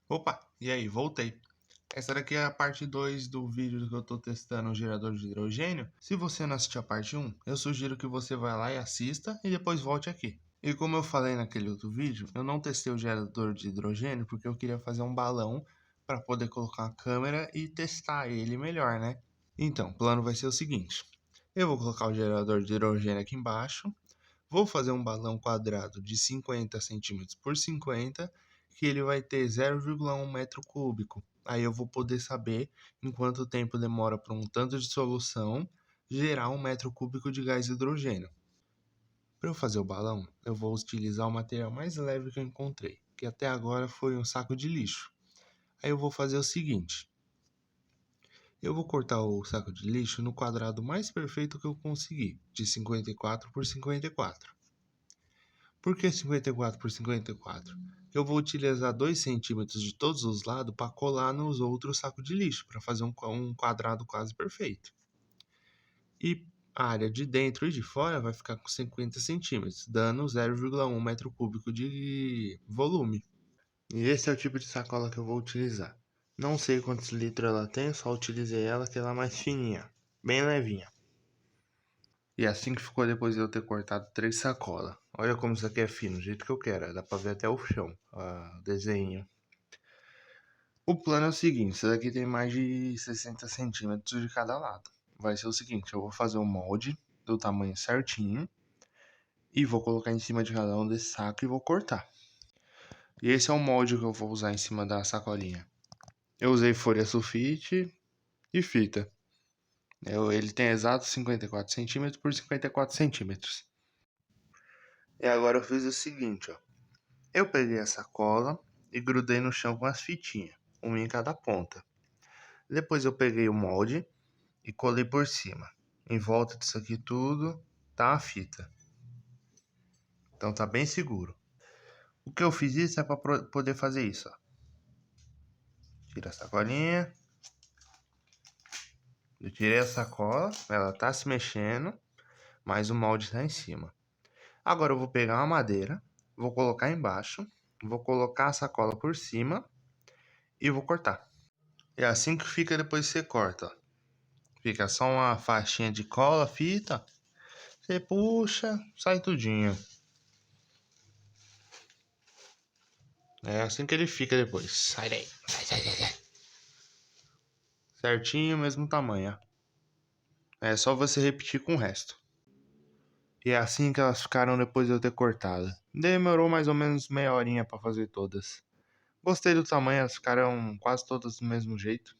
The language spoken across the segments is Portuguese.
Opa, e aí, voltei. Essa daqui é a parte 2 do vídeo que eu tô testando o gerador de hidrogênio. Se você não assistiu a parte um, eu sugiro que você vá lá e assista e depois volte aqui. E como eu falei naquele outro vídeo, eu não testei o gerador de hidrogênio porque eu queria fazer um balão para poder colocar a câmera e testar ele melhor, né? Então, o plano vai ser o seguinte. Eu vou colocar o gerador de hidrogênio aqui embaixo. Vou fazer um balão quadrado de 50 centímetros por 50, que ele vai ter 0,1 metro cúbico. Aí eu vou poder saber em quanto tempo demora para um tanto de solução gerar 1 metro cúbico de gás hidrogênio. Para eu fazer o balão, eu vou utilizar o material mais leve que eu encontrei, que até agora foi um saco de lixo. Aí eu vou fazer o seguinte: eu vou cortar o saco de lixo no quadrado mais perfeito que eu conseguir, de 54 por 54. Por que 54 por 54? Eu vou utilizar 2 centímetros de todos os lados para colar nos outros sacos de lixo, para fazer um quadrado quase perfeito. E a área de dentro e de fora vai ficar com 50 centímetros, dando 0,1 metro cúbico de volume. E esse é o tipo de sacola que eu vou utilizar. Não sei quantos litros ela tem, só utilizei ela que ela é mais fininha, bem levinha. E assim que ficou depois de eu ter cortado 3 sacolas. Olha como isso aqui é fino, do jeito que eu quero. Dá pra ver até o chão, o desenho. O plano é o seguinte, isso daqui tem mais de 60 centímetros de cada lado. Vai ser o seguinte, eu vou fazer um molde do tamanho certinho. E vou colocar em cima de cada um desse saco e vou cortar. E esse é o molde que eu vou usar em cima da sacolinha. Eu usei folha sulfite e fita. Ele tem exato 54 centímetros por 54 centímetros. E agora eu fiz o seguinte, ó. Eu peguei a sacola e grudei no chão com as fitinhas, uma em cada ponta. Depois eu peguei o molde e colei por cima. Em volta disso aqui tudo tá a fita. Então tá bem seguro. O que eu fiz isso é para poder fazer isso, ó. Tira a sacolinha. Eu tirei a sacola, ela tá se mexendo, mas o molde tá em cima. Agora eu vou pegar uma madeira, vou colocar embaixo, vou colocar a sacola por cima e vou cortar. É assim que fica depois você corta, ó. Fica só uma faixinha de cola, fita. Você puxa, sai tudinho. É assim que ele fica depois. Sai daí. Sai. Certinho, mesmo tamanho. É só você repetir com o resto. E é assim que elas ficaram depois de eu ter cortado. Demorou mais ou menos meia horinha pra fazer todas. Gostei do tamanho, elas ficaram quase todas do mesmo jeito.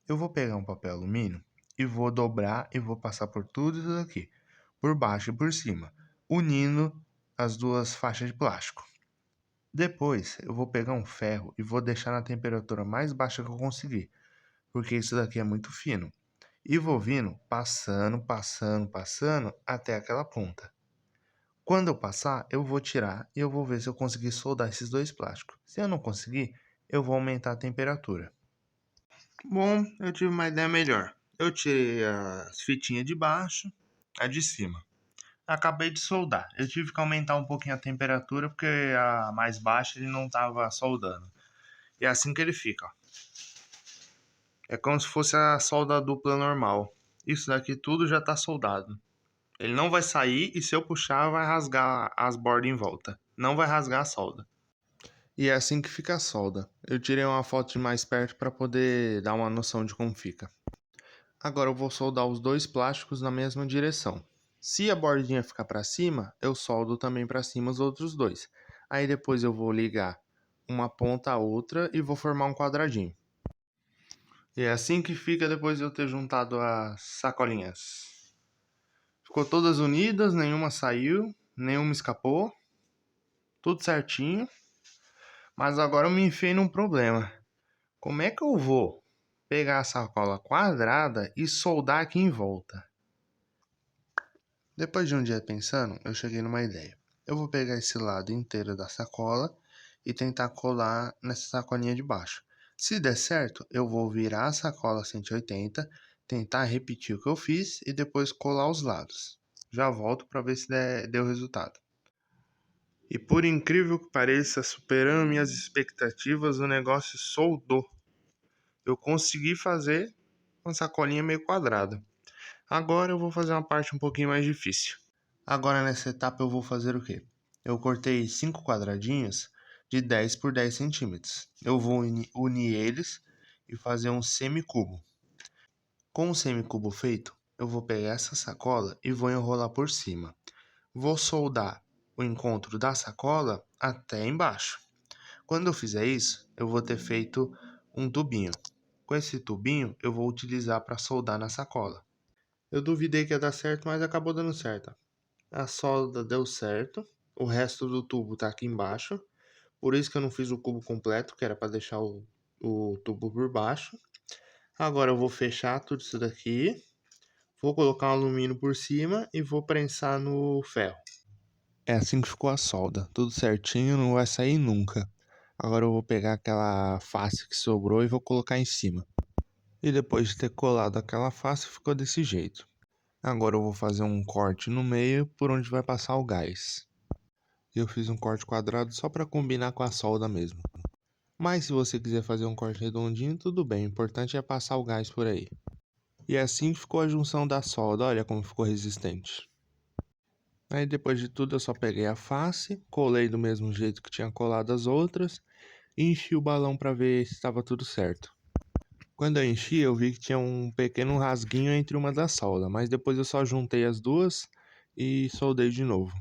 Eu vou pegar um papel alumínio e vou dobrar e vou passar por tudo isso aqui, por baixo e por cima, unindo as duas faixas de plástico. Depois eu vou pegar um ferro e vou deixar na temperatura mais baixa que eu conseguir, porque isso daqui é muito fino. E vou vindo passando até aquela ponta. Quando eu passar, eu vou tirar e eu vou ver se eu conseguir soldar esses dois plásticos. Se eu não conseguir, eu vou aumentar a temperatura. Bom, eu tive uma ideia melhor. Eu tirei as fitinhas de baixo, a de cima. Acabei de soldar. Eu tive que aumentar um pouquinho a temperatura porque a mais baixa ele não estava soldando. E é assim que ele fica, ó. É como se fosse a solda dupla normal. Isso daqui tudo já está soldado. Ele não vai sair e se eu puxar vai rasgar as bordas em volta. Não vai rasgar a solda. E é assim que fica a solda. Eu tirei uma foto de mais perto para poder dar uma noção de como fica. Agora eu vou soldar os dois plásticos na mesma direção. Se a bordinha ficar para cima, eu soldo também para cima os outros dois. Aí depois eu vou ligar uma ponta a outra e vou formar um quadradinho. E é assim que fica depois de eu ter juntado as sacolinhas. Ficou todas unidas, nenhuma saiu, nenhuma escapou. Tudo certinho. Mas agora eu me enfiei num problema. Como é que eu vou pegar a sacola quadrada e soldar aqui em volta? Depois de um dia pensando, eu cheguei numa ideia. Eu vou pegar esse lado inteiro da sacola e tentar colar nessa sacolinha de baixo. Se der certo, eu vou virar a sacola 180, tentar repetir o que eu fiz e depois colar os lados. Já volto para ver se deu resultado. E por incrível que pareça, superando minhas expectativas, o negócio soldou. Eu consegui fazer uma sacolinha meio quadrada. Agora eu vou fazer uma parte um pouquinho mais difícil. Agora nessa etapa eu vou fazer o quê? Eu cortei 5 quadradinhos de 10 por 10 centímetros. Eu vou unir eles e fazer um semicubo. Com o semicubo feito, eu vou pegar essa sacola e vou enrolar por cima. Vou soldar o encontro da sacola até embaixo. Quando eu fizer isso, eu vou ter feito um tubinho. Com esse tubinho, eu vou utilizar para soldar na sacola. Eu duvidei que ia dar certo, mas acabou dando certo. A solda deu certo. O resto do tubo tá aqui embaixo. Por isso que eu não fiz o cubo completo, que era para deixar o tubo por baixo. Agora eu vou fechar tudo isso daqui. Vou colocar um alumínio por cima e vou prensar no ferro. É assim que ficou a solda. Tudo certinho, não vai sair nunca. Agora eu vou pegar aquela face que sobrou e vou colocar em cima. E depois de ter colado aquela face, ficou desse jeito. Agora eu vou fazer um corte no meio por onde vai passar o gás. Eu fiz um corte quadrado só para combinar com a solda mesmo. Mas se você quiser fazer um corte redondinho, tudo bem. O importante é passar o gás por aí. E assim ficou a junção da solda. Olha como ficou resistente. Aí depois de tudo eu só peguei a face, colei do mesmo jeito que tinha colado as outras e enchi o balão para ver se estava tudo certo. Quando eu enchi, eu vi que tinha um pequeno rasguinho entre uma das soldas, mas depois eu só juntei as duas e soldei de novo.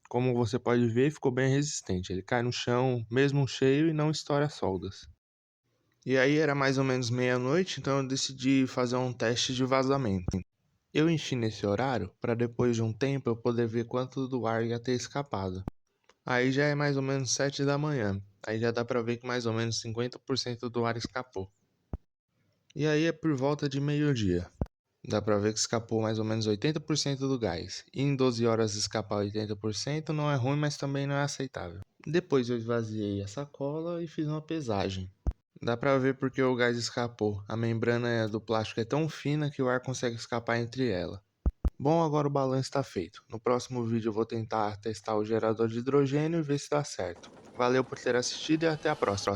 Como você pode ver, ficou bem resistente. Ele cai no chão, mesmo cheio, e não estoura as soldas. E aí era mais ou menos meia-noite, então eu decidi fazer um teste de vazamento. Eu enchi nesse horário para depois de um tempo eu poder ver quanto do ar ia ter escapado. Aí já é mais ou menos 7 da manhã. Aí já dá para ver que mais ou menos 50% do ar escapou. E aí é por volta de meio-dia. Dá pra ver que escapou mais ou menos 80% do gás. E em 12 horas escapar 80% não é ruim, mas também não é aceitável. Depois eu esvaziei a sacola e fiz uma pesagem. Dá pra ver porque o gás escapou. A membrana do plástico é tão fina que o ar consegue escapar entre ela. Bom, agora o balanço está feito. No próximo vídeo eu vou tentar testar o gerador de hidrogênio e ver se dá certo. Valeu por ter assistido e até a próxima.